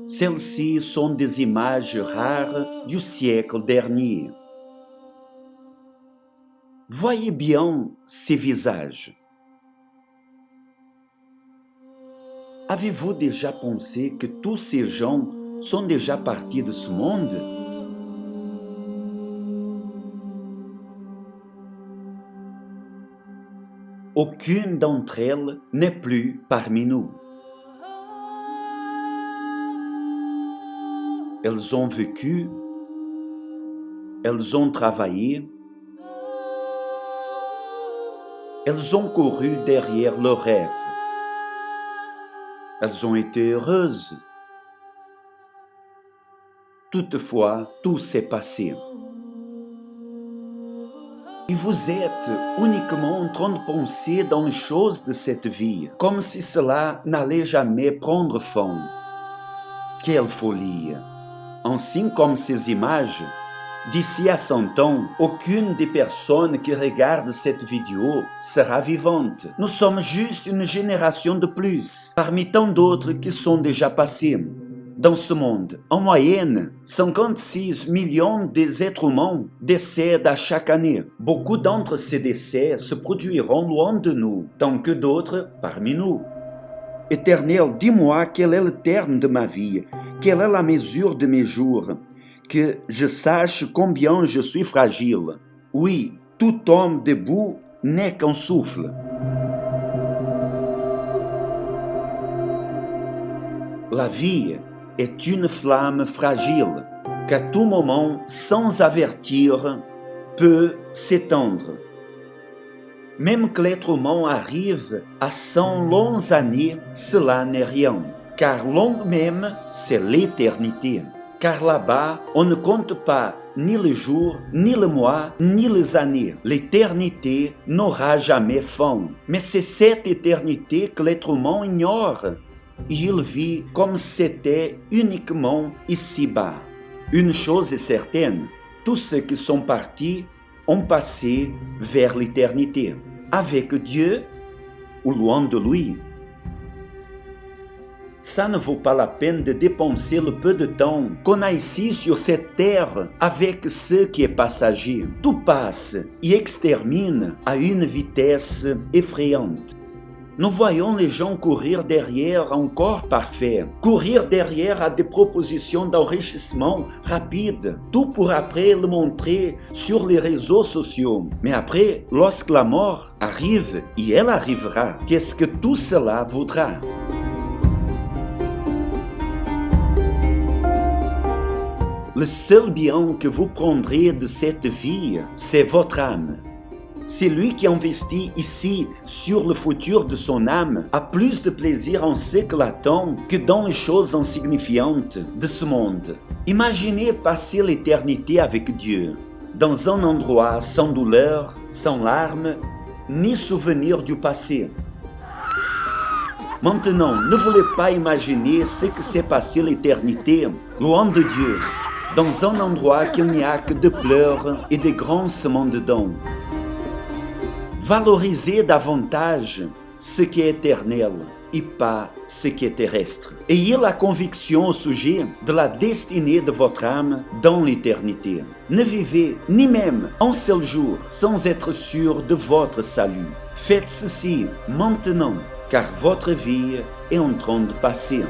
Celles-ci sont des images rares du siècle dernier. Voyez bien ces visages. Avez-vous déjà pensé que tous ces gens sont déjà partis de ce monde? Aucune d'entre elles n'est plus parmi nous. Elles ont vécu, elles ont travaillé, elles ont couru derrière leurs rêves. Elles ont été heureuses. Toutefois, tout s'est passé. Et vous êtes uniquement en train de penser dans les choses de cette vie, comme si cela n'allait jamais prendre fin. Quelle folie! Ainsi comme ces images, d'ici à 100 ans, aucune des personnes qui regardent cette vidéo sera vivante. Nous sommes juste une génération de plus, parmi tant d'autres qui sont déjà passés. Dans ce monde, en moyenne, 56 millions d'êtres humains décèdent à chaque année. Beaucoup d'entre ces décès se produiront loin de nous, tant que d'autres parmi nous. Éternel, dis-moi quel est le terme de ma vie, quelle est la mesure de mes jours, que je sache combien je suis fragile. Oui, tout homme debout n'est qu'un souffle. La vie est une flamme fragile qu'à tout moment, sans avertir, peut s'éteindre. Même que l'être humain arrive à 100 longues années, cela n'est rien, car longue même, c'est l'éternité. Car là-bas, on ne compte pas ni les jours, ni les mois, ni les années. L'éternité n'aura jamais fin. Mais c'est cette éternité que l'être humain ignore. Il vit comme c'était uniquement ici-bas. Une chose est certaine, tous ceux qui sont partis ont passé vers l'éternité, avec Dieu ou loin de lui. Ça ne vaut pas la peine de dépenser le peu de temps qu'on a ici sur cette terre avec ce qui est passager. Tout passe et extermine à une vitesse effrayante. Nous voyons les gens courir derrière un corps parfait, courir derrière à des propositions d'enrichissement rapide, tout pour après le montrer sur les réseaux sociaux. Mais après, lorsque la mort arrive, et elle arrivera, qu'est-ce que tout cela vaudra? Le seul bien que vous prendrez de cette vie, c'est votre âme. C'est lui qui investit ici sur le futur de son âme a plus de plaisir en ce que l'attend que dans les choses insignifiantes de ce monde. Imaginez passer l'éternité avec Dieu, dans un endroit sans douleur, sans larmes, ni souvenir du passé. Maintenant, ne voulez pas imaginer ce que s'est passé l'éternité, loin de Dieu, dans un endroit qu'il n'y a que de pleurs et de grincements dedans. Valorisez davantage ce qui est éternel et pas ce qui est terrestre. Ayez la conviction au sujet de la destinée de votre âme dans l'éternité. Ne vivez ni même un seul jour sans être sûr de votre salut. Faites ceci maintenant, car votre vie est en train de passer.